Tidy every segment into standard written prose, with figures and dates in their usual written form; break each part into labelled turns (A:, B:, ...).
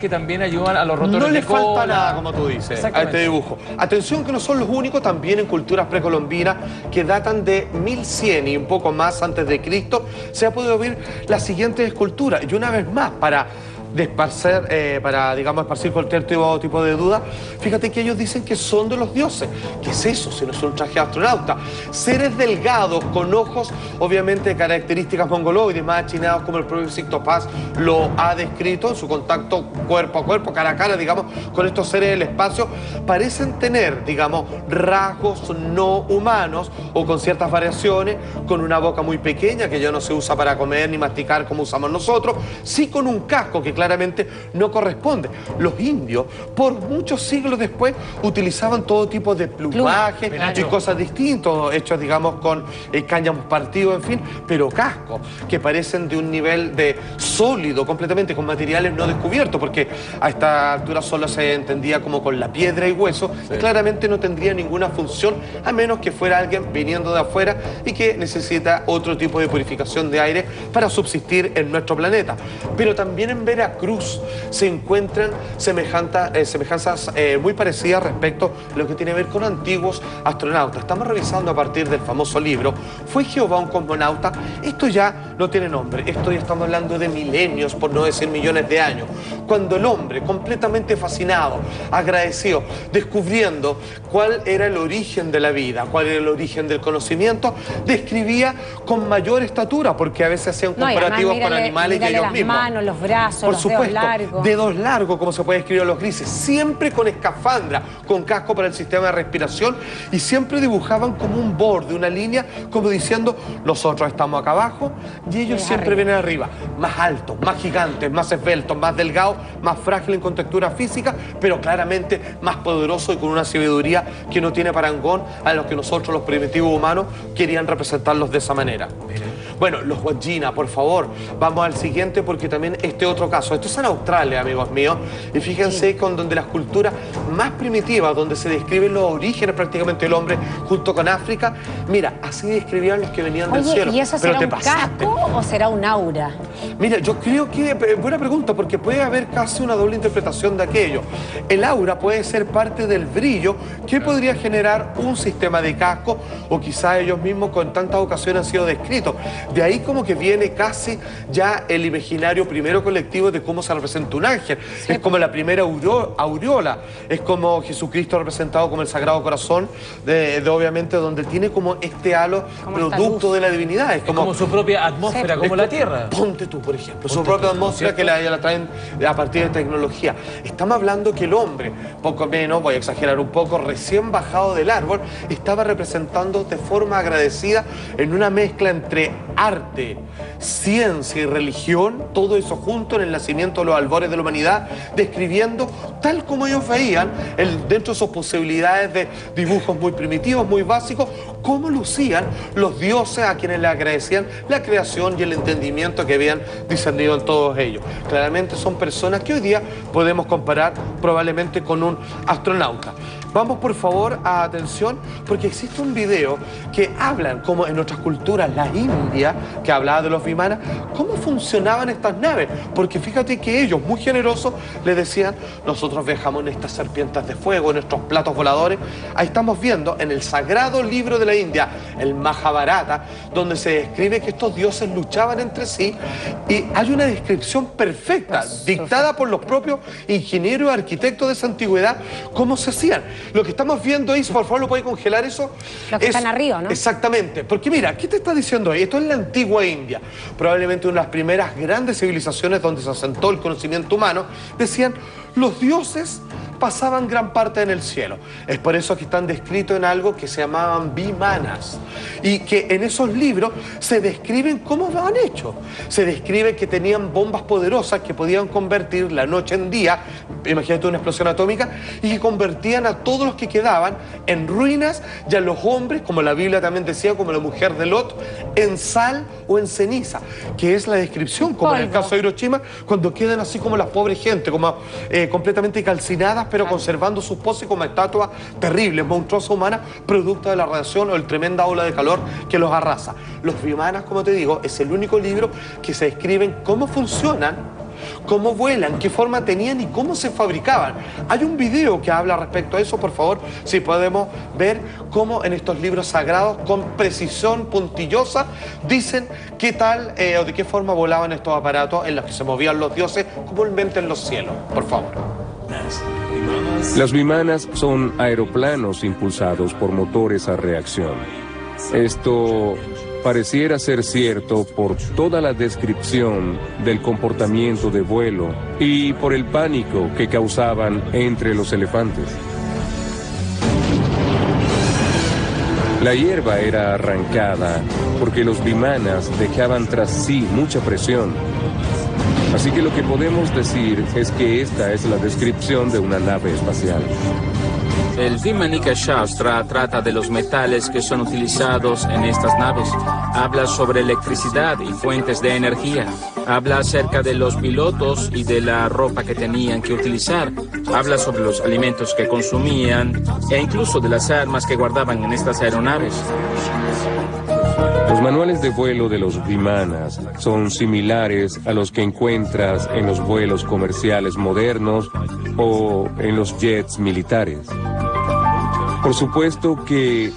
A: que también ayudan a los rotores
B: No
A: de
B: le falta
A: cola.
B: nada, como tú dices, a este dibujo. Atención que no son los únicos, también en culturas precolombinas que datan de 1100 y un poco más antes de Cristo, se ha podido ver las siguientes esculturas. Y una vez más, para esparcir cualquier tipo de duda, fíjate que ellos dicen que son de los dioses. ¿Qué es eso si no es un traje de astronauta? Seres delgados, con ojos obviamente de características mongoloides, más achinados como el propio Sixto Paz lo ha descrito en su contacto cuerpo a cuerpo, cara a cara, digamos, con estos seres del espacio. Parecen tener, digamos, rasgos no humanos o con ciertas variaciones, con una boca muy pequeña que ya no se usa para comer ni masticar como usamos nosotros, sí con un casco que claramente no corresponde. Los indios, por muchos siglos después, utilizaban todo tipo de plumaje y cosas distintas, hechos, digamos, con cáñamos partidos, en fin, pero cascos que parecen de un nivel de sólido completamente, con materiales no descubiertos, porque a esta altura solo se entendía como con la piedra y hueso, y claramente no tendría ninguna función, a menos que fuera alguien viniendo de afuera y que necesita otro tipo de purificación de aire para subsistir en nuestro planeta. Pero también en Veracruz se encuentran semejanzas muy parecidas respecto a lo que tiene que ver con antiguos astronautas. Estamos revisando a partir del famoso libro ¿Fue Jehová un cosmonauta? Esto ya no tiene nombre, esto ya estamos hablando de milenios, por no decir millones de años, cuando el hombre, completamente fascinado, agradecido, descubriendo cuál era el origen de la vida, cuál era el origen del conocimiento, describía con mayor estatura, porque a veces hacían comparativos con animales y ellos
C: las
B: mismos.
C: manos, los brazos,
B: Por
C: los
B: supuesto,
C: dedos largos.
B: dedos largos, como se puede escribir a los grises, siempre con escafandra, con casco para el sistema de respiración, y siempre dibujaban como un borde, una línea, como diciendo, nosotros estamos acá abajo y ellos siempre vienen arriba, más altos, más gigantes, más esbeltos, más delgados, más frágiles en contextura física, pero claramente más poderosos y con una sabiduría que no tiene parangón a los que nosotros, los primitivos humanos, querían representarlos de esa manera. Bueno, los Wandjina, por favor, vamos al siguiente porque también este otro caso. Esto es en Australia, amigos míos, y fíjense con donde las culturas más primitivas, donde se describen los orígenes prácticamente del hombre junto con África, mira, así describían los que venían del cielo.
C: ¿Y eso será un casco o será un aura?
B: Mira, yo creo que, buena pregunta, porque puede haber casi una doble interpretación de aquello. El aura puede ser parte del brillo que podría generar un sistema de casco, o quizá ellos mismos con tantas ocasiones han sido descritos. De ahí como que viene casi ya el imaginario primero colectivo de cómo se representa un ángel. Sí. Es como la primera aureola, es como Jesucristo representado como el Sagrado Corazón, obviamente donde tiene como este halo producto de la divinidad. Es como
A: su propia atmósfera, como la Tierra.
B: Ponte tú, por ejemplo, su propia atmósfera que la traen a partir de tecnología. Estamos hablando que el hombre, poco menos, voy a exagerar un poco, recién bajado del árbol, estaba representando de forma agradecida en una mezcla entre arte, ciencia y religión, todo eso junto en el nacimiento de los albores de la humanidad, describiendo tal como ellos veían, dentro de sus posibilidades de dibujos muy primitivos, muy básicos, cómo lucían los dioses a quienes le agradecían la creación y el entendimiento que habían discernido en todos ellos. Claramente son personas que hoy día podemos comparar probablemente con un astronauta. Vamos por favor a atención, porque existe un video que hablan como en otras culturas, la India, que hablaba de los vimanas, cómo funcionaban estas naves, porque fíjate que ellos, muy generosos, le decían, nosotros viajamos en estas serpientes de fuego, en nuestros platos voladores. Ahí estamos viendo en el sagrado libro de la India, el Mahabharata, donde se describe que estos dioses luchaban entre sí, y hay una descripción perfecta, dictada por los propios ingenieros y arquitectos de esa antigüedad, cómo se hacían. Lo que estamos viendo ahí, por favor, ¿lo puede congelar eso?
C: Los que están arriba, ¿no?
B: Exactamente. Porque mira, ¿qué te está diciendo ahí? Esto es la antigua India. Probablemente una de las primeras grandes civilizaciones donde se asentó el conocimiento humano. Decían, los dioses pasaban gran parte en el cielo. Es por eso que están descritos en algo que se llamaban vimanas. Y que en esos libros se describen cómo lo han hecho. Se describe que tenían bombas poderosas que podían convertir la noche en día, imagínate una explosión atómica, y que convertían a todos los que quedaban en ruinas y a los hombres, como la Biblia también decía, como la mujer de Lot, en sal o en ceniza, que es la descripción, como en el caso de Hiroshima, cuando quedan así como las pobres gente, como completamente calcinadas, pero conservando sus poses como estatuas terribles, monstruosas humanas, producto de la radiación o el tremenda ola de calor que los arrasa. Los vimanas, como te digo, es el único libro que se describen cómo funcionan cómo vuelan, qué forma tenían y cómo se fabricaban. Hay un video que habla respecto a eso, por favor, si podemos ver cómo en estos libros sagrados, con precisión puntillosa, dicen qué tal o de qué forma volaban estos aparatos en los que se movían los dioses comúnmente en los cielos. Por favor.
D: Las vimanas son aeroplanos impulsados por motores a reacción. Esto pareciera ser cierto por toda la descripción del comportamiento de vuelo y por el pánico que causaban entre los elefantes. La hierba era arrancada porque los vimanas dejaban tras sí mucha presión. Así que lo que podemos decir es que esta es la descripción de una nave espacial.
E: El Vimanika Shastra trata de los metales que son utilizados en estas naves. Habla sobre electricidad y fuentes de energía. Habla acerca de los pilotos y de la ropa que tenían que utilizar. Habla sobre los alimentos que consumían e incluso de las armas que guardaban en estas aeronaves.
D: Los manuales de vuelo de los vimanas son similares a los que encuentras en los vuelos comerciales modernos o en los jets militares. Por supuesto que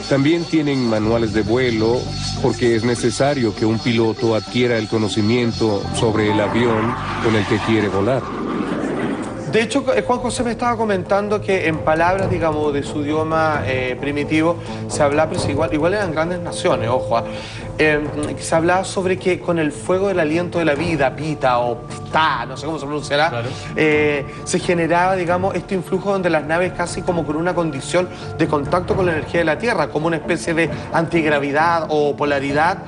D: también tienen manuales de vuelo porque es necesario que un piloto adquiera el conocimiento sobre el avión con el que quiere volar.
B: De hecho, Juan José me estaba comentando que en palabras, digamos, de su idioma primitivo, se hablaba, pero igual eran grandes naciones, ojo, se hablaba sobre que con el fuego del aliento de la vida, pita o pta, no sé cómo se pronunciará, claro, se generaba, digamos, este influjo donde las naves casi como con una condición de contacto con la energía de la Tierra, como una especie de antigravidad o polaridad,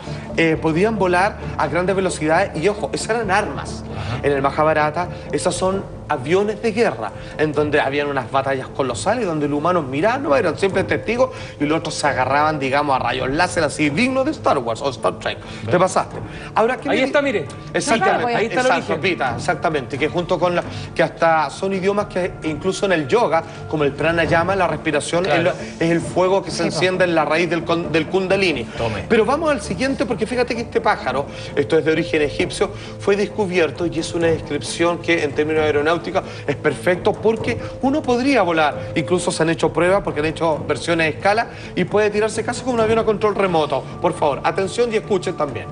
B: podían volar a grandes velocidades y, ojo, esas eran armas. En el Mahabharata, esas son aviones de guerra, en donde habían unas batallas colosales, donde los humanos miraban, no eran siempre testigos, y los otros se agarraban, digamos, a rayos láser así, dignos de Star Wars o Star Trek. ¿Te pasaste? Ahora,
A: ahí está, mire.
B: Exactamente,
A: ahí está el origen.
B: Pita, exactamente, que junto con que hasta son idiomas que incluso en el yoga, como el pranayama, la respiración, claro, es el fuego que se enciende en la raíz del kundalini.
A: Tome.
B: Pero vamos al siguiente, porque fíjate que este pájaro, esto es de origen egipcio, fue descubierto y es una descripción que en términos aeronáuticos es perfecto porque uno podría volar. Incluso se han hecho pruebas porque han hecho versiones a escala y puede tirarse casi como un avión a control remoto. Por favor, atención y escuchen también.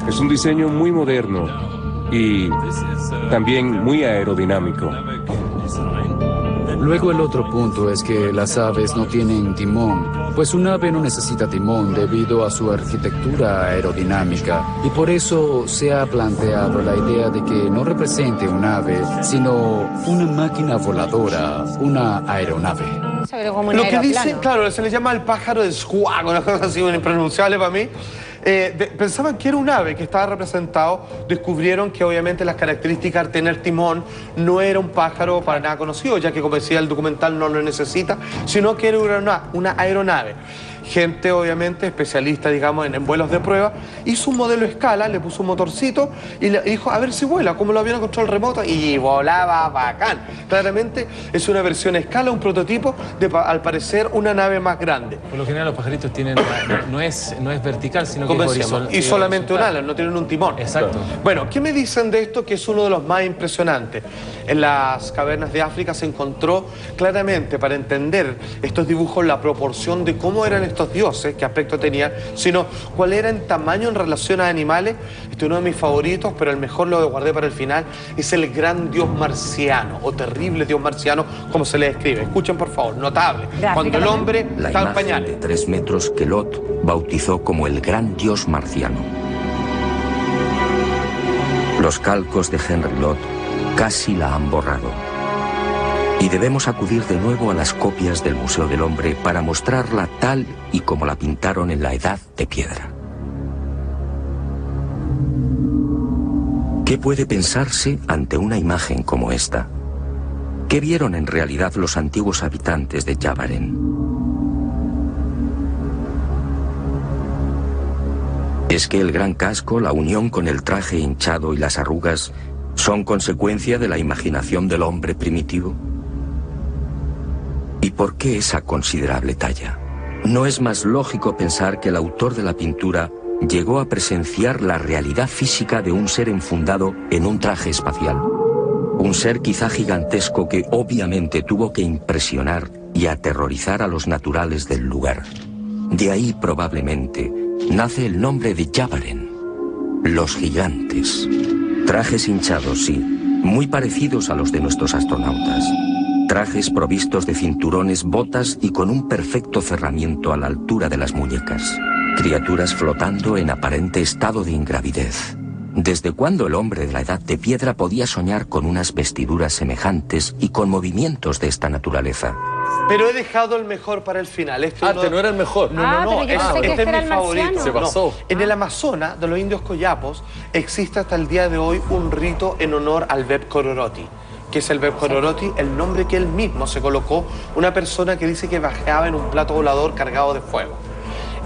D: Es un diseño muy moderno y también muy aerodinámico.
F: Luego el otro punto es que las aves no tienen timón, pues un ave no necesita timón debido a su arquitectura aerodinámica y por eso se ha planteado la idea de que no represente un ave, sino una máquina voladora, una aeronave.
B: Lo que dicen, claro, se le llama el pájaro de Squawk, una cosa así impronunciable para mí. Pensaban que era un ave que estaba representado, descubrieron que obviamente las características de tener timón no era un pájaro para nada conocido, ya que como decía el documental no lo necesita, sino que era una aeronave. Gente obviamente especialista, digamos, en vuelos de prueba, hizo un modelo a escala, le puso un motorcito y le dijo a ver si vuela, como lo habían a control remoto, y volaba bacán. Claramente es una versión a escala, un prototipo de, al parecer, una nave más grande.
A: Por lo general los pajaritos tienen, no es vertical, sino que es horizontal.
B: Y solamente un ala, no tienen un timón.
A: Exacto.
B: Bueno, ¿qué me dicen de esto? Que es uno de los más impresionantes. En las cavernas de África se encontró claramente, para entender estos dibujos, la proporción de cómo eran estos dioses, qué aspecto tenían, sino cuál era en tamaño en relación a animales. Este es uno de mis favoritos, pero el mejor lo guardé para el final. Es el gran dios marciano, o terrible dios marciano, como se le describe. Escuchen, por favor, notable. Cuando el hombre está en pañales.
G: De 3 metros que Lot bautizó como el gran dios marciano. Los calcos de Henry Lot casi la han borrado. Y debemos acudir de nuevo a las copias del Museo del Hombre para mostrarla tal y como la pintaron en la Edad de Piedra. ¿Qué puede pensarse ante una imagen como esta? ¿Qué vieron en realidad los antiguos habitantes de Yavaren? ¿Es que el gran casco, la unión con el traje hinchado y las arrugas son consecuencia de la imaginación del hombre primitivo? ¿Y por qué esa considerable talla? ¿No es más lógico pensar que el autor de la pintura llegó a presenciar la realidad física de un ser enfundado en un traje espacial. Un ser quizá gigantesco que obviamente tuvo que impresionar y aterrorizar a los naturales del lugar. De ahí probablemente nace el nombre de Yavaren, los gigantes. Trajes hinchados, sí, muy parecidos a los de nuestros astronautas. Trajes provistos de cinturones, botas y con un perfecto cerramiento a la altura de las muñecas. Criaturas flotando en aparente estado de ingravidez. ¿Desde cuándo el hombre de la edad de piedra podía soñar con unas vestiduras semejantes y con movimientos de esta naturaleza?
B: Pero he dejado el mejor para el final.
A: No era el mejor.
B: No,
C: pero yo pensé que
B: este es
C: era
B: mi
C: el
B: favorito.
C: marciano.
A: Se pasó.
B: En el Amazonas de los indios Coyapos existe hasta el día de hoy un rito en honor al Beb Kororoti. Que es el Beb Kororoti, el nombre que él mismo se colocó, una persona que dice que bajaba en un plato volador cargado de fuego.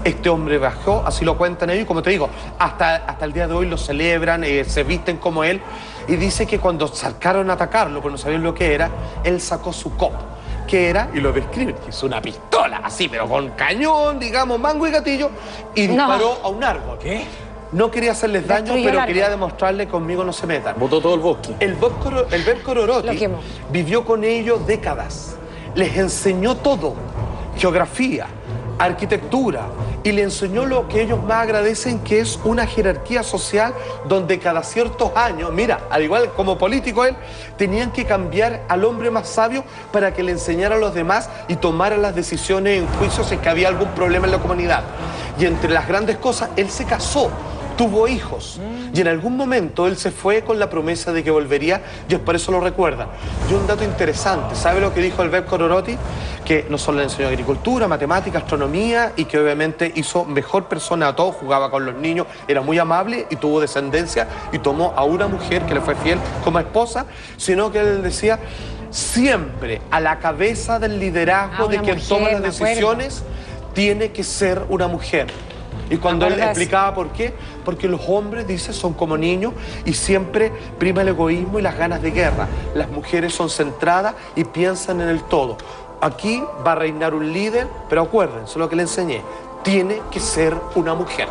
B: Este hombre bajó, así lo cuentan ellos, y como te digo, hasta el día de hoy lo celebran, se visten como él, y dice que cuando sacaron a atacarlo, porque no sabían lo que era, él sacó su copa, que era, y lo describen, que es una pistola, así, pero con cañón, digamos, mango y gatillo, y disparó a un árbol.
A: ¿Qué?
B: No quería hacerles daño, pero quería demostrarle conmigo no se metan.
A: Botó todo el bosque.
B: El Beb Kororoti vivió con ellos décadas. Les enseñó todo, geografía, arquitectura, y le enseñó lo que ellos más agradecen, que es una jerarquía social donde cada ciertos años, mira, al igual como político él, tenían que cambiar al hombre más sabio para que le enseñara a los demás y tomara las decisiones en juicio si es que había algún problema en la comunidad. Y entre las grandes cosas, él se casó, tuvo hijos, y en algún momento él se fue con la promesa de que volvería, y es por eso lo recuerdan. Y un dato interesante, ¿sabe lo que dijo el Beb Kororoti? Que no solo le enseñó agricultura, matemática, astronomía, y que obviamente hizo mejor persona a todos, jugaba con los niños, era muy amable y tuvo descendencia, y tomó a una mujer que le fue fiel como esposa, sino que él decía, siempre a la cabeza del liderazgo de quien toma las decisiones, tiene que ser una mujer. Y cuando él explicaba por qué, porque los hombres, dice, son como niños y siempre prima el egoísmo y las ganas de guerra. Las mujeres son centradas y piensan en el todo. Aquí va a reinar un líder, pero acuérdense lo que le enseñé, tiene que ser una mujer.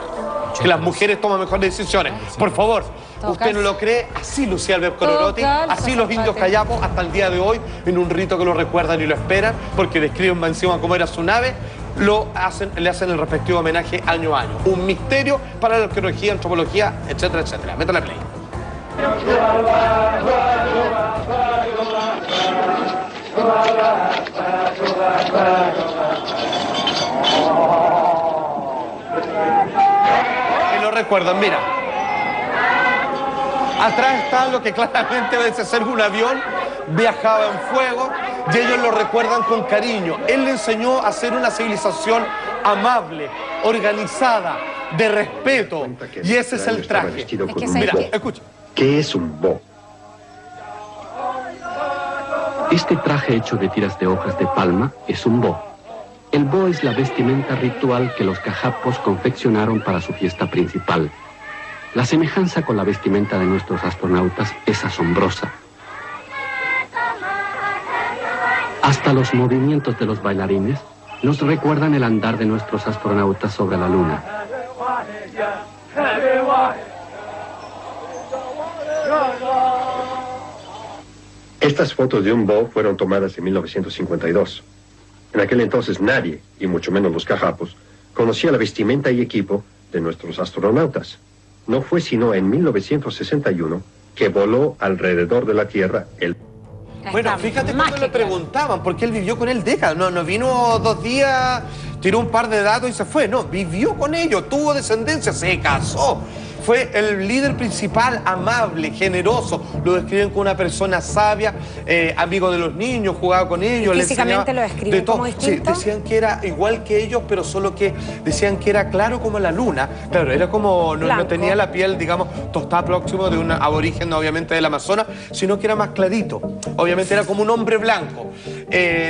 B: Que las mujeres toman mejores decisiones. Por favor, usted no lo cree, así lucía el Beb Kororoti, así los indios Kayapos hasta el día de hoy, en un rito que lo recuerdan y lo esperan, porque describen más encima cómo era su nave, le hacen el respectivo homenaje año a año. Un misterio para la arqueología, antropología, etcétera, etcétera. Métale play. Y lo recuerdan, mira. Atrás está lo que claramente debe ser un avión, viajaba en fuego, y ellos lo recuerdan con cariño. Él le enseñó a ser una civilización amable, organizada, de respeto, y ese es el traje. Mira, escucha.
H: ¿Qué es un bo? Este traje hecho de tiras de hojas de palma es un bo. El bo es la vestimenta ritual que los Kayapos confeccionaron para su fiesta principal. La semejanza con la vestimenta de nuestros astronautas es asombrosa. Hasta los movimientos de los bailarines nos recuerdan el andar de nuestros astronautas sobre la Luna.
I: Estas fotos de un bo fueron tomadas en 1952. En aquel entonces nadie, y mucho menos los Kayapos, conocía la vestimenta y equipo de nuestros astronautas. No fue sino en 1961 que voló alrededor de la Tierra el...
B: Bueno, fíjate cuando le preguntaban, porque él vivió con él décadas, no vino 2 días, tiró un par de datos y se fue, no, vivió con ellos, tuvo descendencia, se casó. Fue el líder principal, amable, generoso. Lo describen como una persona sabia, amigo de los niños, jugaba con ellos.
C: Físicamente lo describen como distinto.
B: Sí, decían que era igual que ellos, pero solo que decían que era claro como la luna. Claro, era como, no tenía la piel, digamos, tostada próximo de un aborigen, obviamente, del Amazonas, sino que era más clarito. Obviamente era como un hombre blanco.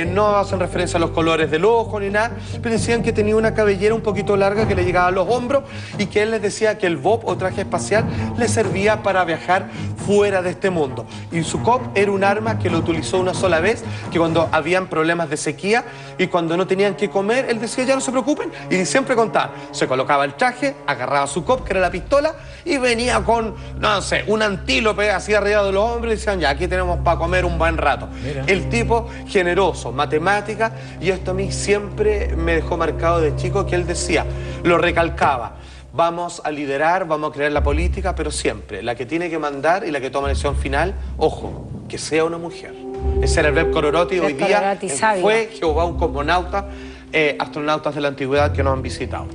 B: No hacen referencia a los colores del ojo ni nada, pero decían que tenía una cabellera un poquito larga que le llegaba a los hombros y que él les decía que el bob, otra traje espacial le servía para viajar fuera de este mundo. Y su COP era un arma que lo utilizó una sola vez, que cuando habían problemas de sequía y cuando no tenían que comer, él decía, ya no se preocupen, y siempre contaba, se colocaba el traje, agarraba su COP, que era la pistola, y venía con, no sé, un antílope así arriba de los hombros y decían, ya, aquí tenemos para comer un buen rato. Mira. El tipo generoso, matemática, y esto a mí siempre me dejó marcado de chico, que él decía, lo recalcaba, vamos a liderar, vamos a crear la política, pero siempre, la que tiene que mandar y la que toma la decisión final, ojo, que sea una mujer. Ese era el Lev Kollontai, hoy día fue Jehová un cosmonauta, astronautas de la antigüedad que nos han visitado.